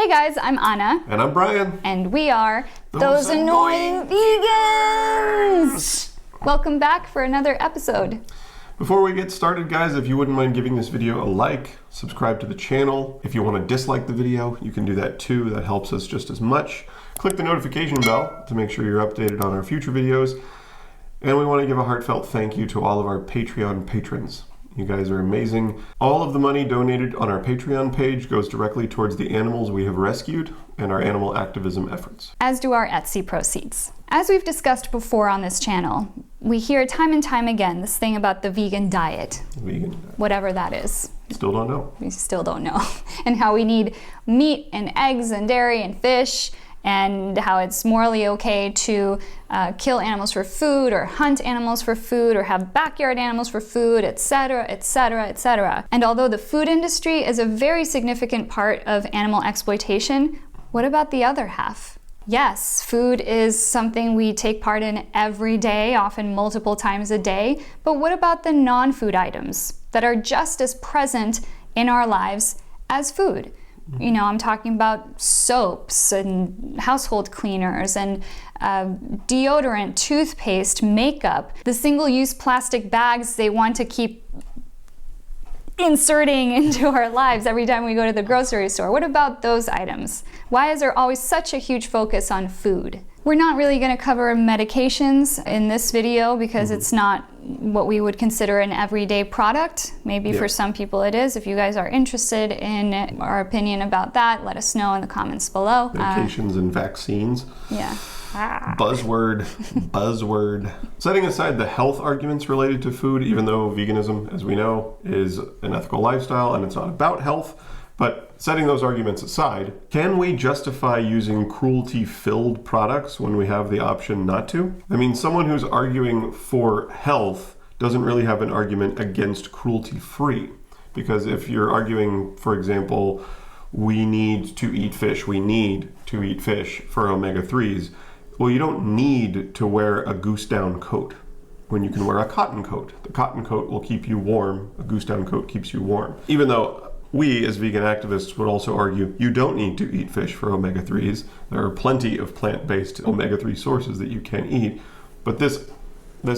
guys, I'm Anna. And I'm Brian. And we are Those Annoying Vegans! Welcome back for another episode. Before we get started, guys, if you wouldn't mind giving this video a like, subscribe to the channel. If you want to dislike the video, you can do that too. That helps us just as much. Click the notification bell to make sure you're updated on our future videos. And we want to give a heartfelt thank you to all of our Patreon patrons. You guys are amazing. All of the money donated on our Patreon page goes directly towards the animals we have rescued and our animal activism efforts. As do our Etsy proceeds. As we've discussed before on this channel, we hear time and time again this thing about the vegan diet. Whatever that is. Still don't know. We still don't know. And how we need meat and eggs and dairy and fish, and how it's morally okay to kill animals for food or hunt animals for food or have backyard animals for food, etc., etc., etc. And although the food industry is a very significant part of animal exploitation, what about the other half? Yes, food is something we take part in every day, often multiple times a day, but what about the non-food items that are just as present in our lives as food? You know, I'm talking about soaps and household cleaners and deodorant, toothpaste, makeup, the single-use plastic bags they want to keep inserting into our lives every time we go to the grocery store. What about those items? Why is there always such a huge focus on food? We're not really going to cover medications in this video because it's not what we would consider an everyday product. Maybe for some people it is. If you guys are interested in our opinion about that, let us know in the comments below. Medications and vaccines. Yeah. Buzzword. Setting aside the health arguments related to food, even though veganism, as we know, is an ethical lifestyle and it's not about health, but setting those arguments aside, can we justify using cruelty-filled products when we have the option not to? I mean, someone who's arguing for health doesn't really have an argument against cruelty-free. Because if you're arguing, for example, we need to eat fish for omega-3s, well, you don't need to wear a goose-down coat when you can wear a cotton coat. The cotton coat will keep you warm. A goose-down coat keeps you warm. Even though we, as vegan activists, would also argue you don't need to eat fish for omega-3s. There are plenty of plant-based omega-3 sources that you can eat. But this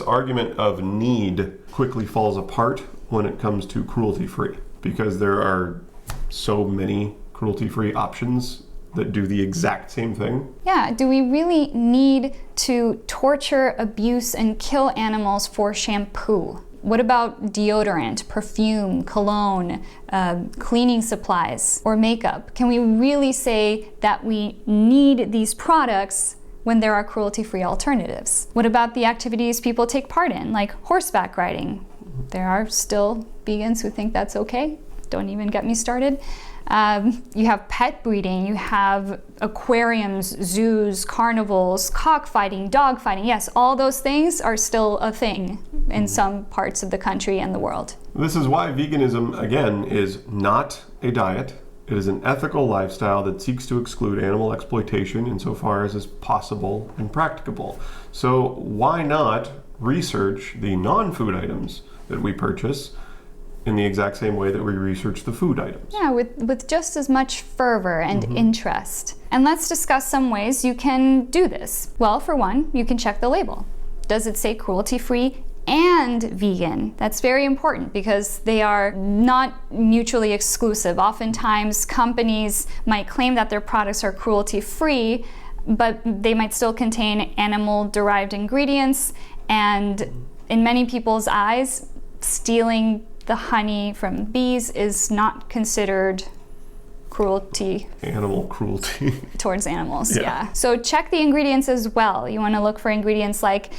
argument of need quickly falls apart when it comes to cruelty-free, because there are so many cruelty-free options that do the exact same thing. Yeah, do we really need to torture, abuse, and kill animals for shampoo? What about deodorant, perfume, cologne, cleaning supplies, or makeup? Can we really say that we need these products when there are cruelty-free alternatives? What about the activities people take part in, like horseback riding? There are still vegans who think that's okay. Don't even get me started. You have pet breeding, you have aquariums, zoos, carnivals, cockfighting, dogfighting. Yes, all those things are still a thing in some parts of the country and the world. This is why veganism, again, is not a diet. It is an ethical lifestyle that seeks to exclude animal exploitation insofar as is possible and practicable. So why not research the non-food items that we purchase in the exact same way that we research the food items? Yeah, with just as much fervor and interest. And let's discuss some ways you can do this. Well, for one, you can check the label. Does it say cruelty-free and vegan? That's very important because they are not mutually exclusive. Oftentimes, companies might claim that their products are cruelty-free, but they might still contain animal-derived ingredients, and in many people's eyes, stealing the honey from bees is not considered cruelty. Animal cruelty. Towards animals, yeah. So check the ingredients as well. You want to look for ingredients like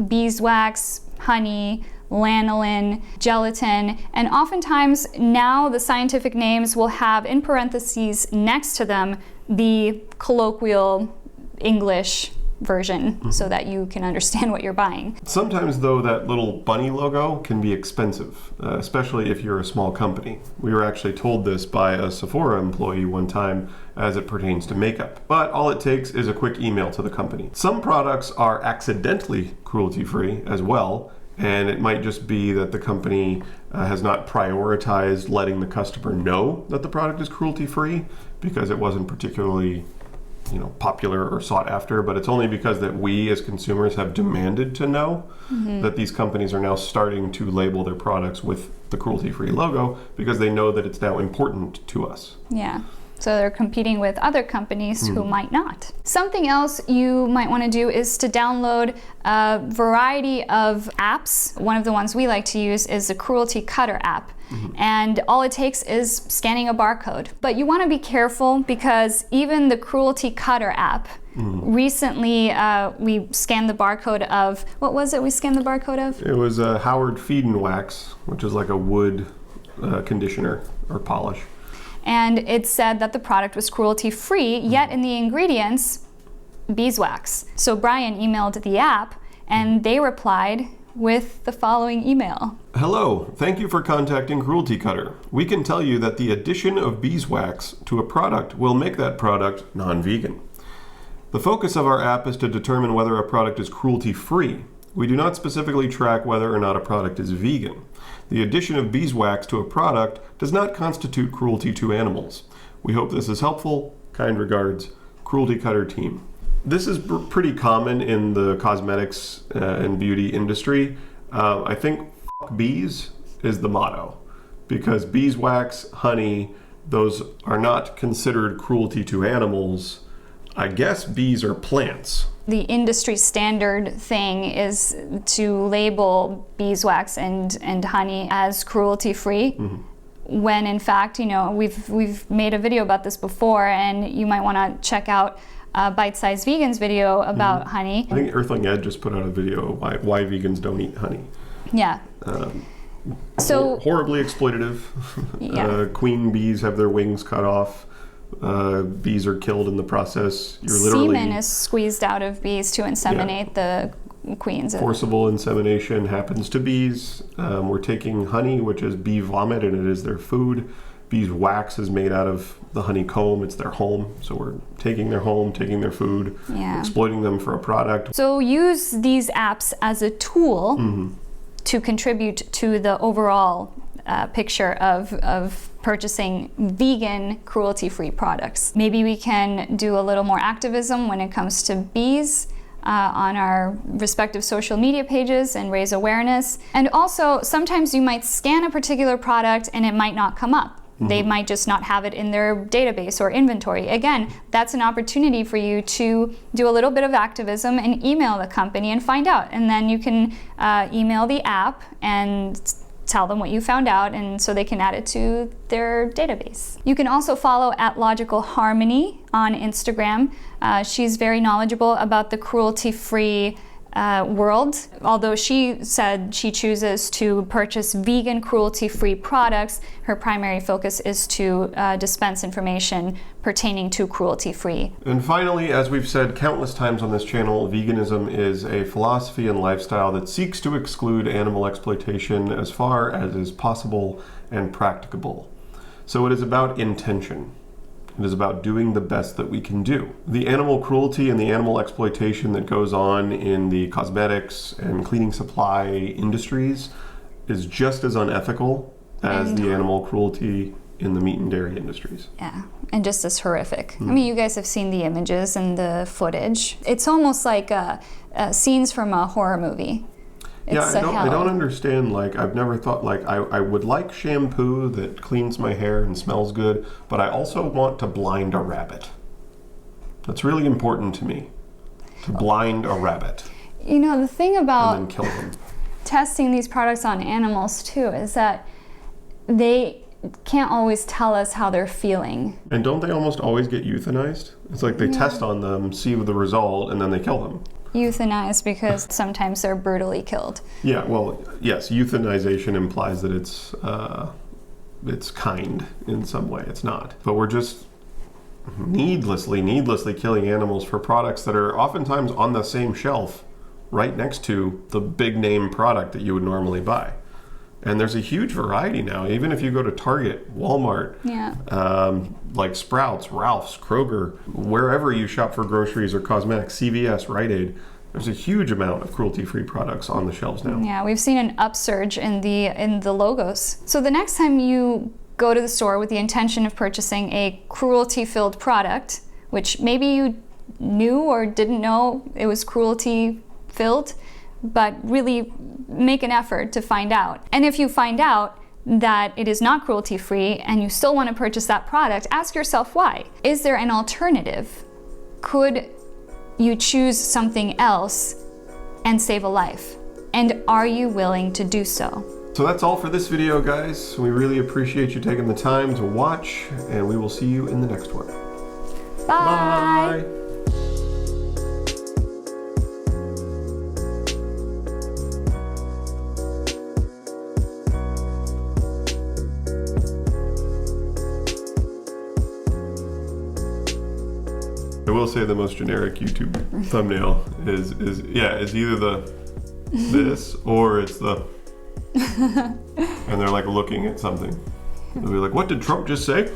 beeswax, honey, lanolin, gelatin, and oftentimes now the scientific names will have in parentheses next to them the colloquial English version so that you can understand what you're buying. Sometimes though that little bunny logo can be expensive, especially if you're a small company. We were actually told this by a Sephora employee one time as it pertains to makeup. But all it takes is a quick email to the company. Some products are accidentally cruelty-free as well, and it might just be that the company has not prioritized letting the customer know that the product is cruelty-free because it wasn't particularly popular or sought after, but it's only because that we as consumers have demanded to know that these companies are now starting to label their products with the cruelty-free logo because they know that it's now important to us. Yeah. So they're competing with other companies who might not. Something else you might want to do is to download a variety of apps. One of the ones we like to use is the Cruelty Cutter app. And all it takes is scanning a barcode. But you want to be careful because even the Cruelty Cutter app, recently we scanned the barcode of, what was it we scanned the barcode of? It was a Howard Feed and Wax, which is like a wood conditioner or polish. And it said that the product was cruelty-free, yet in the ingredients, beeswax. So Brian emailed the app, and they replied with the following email. Hello, thank you for contacting Cruelty Cutter. We can tell you that the addition of beeswax to a product will make that product non-vegan. The focus of our app is to determine whether a product is cruelty-free. We do not specifically track whether or not a product is vegan. The addition of beeswax to a product does not constitute cruelty to animals. We hope this is helpful. Kind regards, Cruelty Cutter team. This is pretty common in the cosmetics and beauty industry. I think "fuck bees" is the motto because beeswax, honey, those are not considered cruelty to animals. I guess bees are plants. The industry standard thing is to label beeswax and honey as cruelty-free, when in fact, we've made a video about this before, and you might want to check out Bite Size Vegan's video about honey. I think Earthling Ed just put out a video of why vegans don't eat honey. Yeah. So horribly exploitative. Yeah. Queen bees have their wings cut off. Bees are killed in the process. You're literally semen is squeezed out of bees to inseminate the queens. Forcible insemination happens to bees. We're taking honey, which is bee vomit, and it is their food. Beeswax is made out of the honeycomb. It's their home. So we're taking their home, taking their food, exploiting them for a product. So use these apps as a tool to contribute to the overall picture of purchasing vegan, cruelty-free products. Maybe we can do a little more activism when it comes to bees on our respective social media pages and raise awareness. And also, sometimes you might scan a particular product and it might not come up. They might just not have it in their database or inventory. Again, that's an opportunity for you to do a little bit of activism and email the company and find out. And then you can email the app and tell them what you found out, and so they can add it to their database. You can also follow @LogicalHarmony on Instagram. She's very knowledgeable about the cruelty-free world, although she said she chooses to purchase vegan, cruelty-free products. Her primary focus is to dispense information pertaining to cruelty-free. And finally, as we've said countless times on this channel, veganism is a philosophy and lifestyle that seeks to exclude animal exploitation as far as is possible and practicable. So it is about intention. It is about doing the best that we can do. The animal cruelty and the animal exploitation that goes on in the cosmetics and cleaning supply industries is just as unethical as the animal cruelty in the meat and dairy industries. Yeah, and just as horrific. I mean, you guys have seen the images and the footage. It's almost like scenes from a horror movie. I don't understand, I've never thought, I would like shampoo that cleans my hair and smells good, but I also want to blind a rabbit. That's really important to me, to blind a rabbit. The thing about and then kill them. Testing these products on animals, too, is that they can't always tell us how they're feeling. And don't they almost always get euthanized? It's like they test on them, see the result, and then they kill them. Euthanized because sometimes they're brutally killed. Yeah, well, yes, euthanization implies that it's kind in some way. It's not. But we're just needlessly killing animals for products that are oftentimes on the same shelf right next to the big name product that you would normally buy. And there's a huge variety now. Even if you go to Target, Walmart, like Sprouts, Ralph's, Kroger, wherever you shop for groceries or cosmetics, CVS, Rite Aid, there's a huge amount of cruelty-free products on the shelves now. Yeah, we've seen an upsurge in the logos. So the next time you go to the store with the intention of purchasing a cruelty-filled product, which maybe you knew or didn't know it was cruelty-filled, but really make an effort to find out. And if you find out that it is not cruelty-free and you still want to purchase that product, ask yourself why. Is there an alternative? Could you choose something else and save a life? And are you willing to do so? So that's all for this video, guys. We really appreciate you taking the time to watch, and we will see you in the next one. Bye. Bye. I will say the most generic YouTube thumbnail is either this or it's the and they're like looking at something. They'll be like, "What did Trump just say?"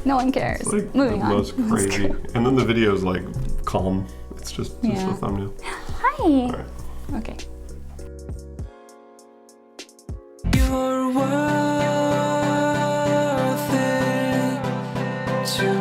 No one cares. It's like Moving the on. most crazy. And then the video's like calm. It's just a thumbnail. Hi. All right. Okay. You're worth it to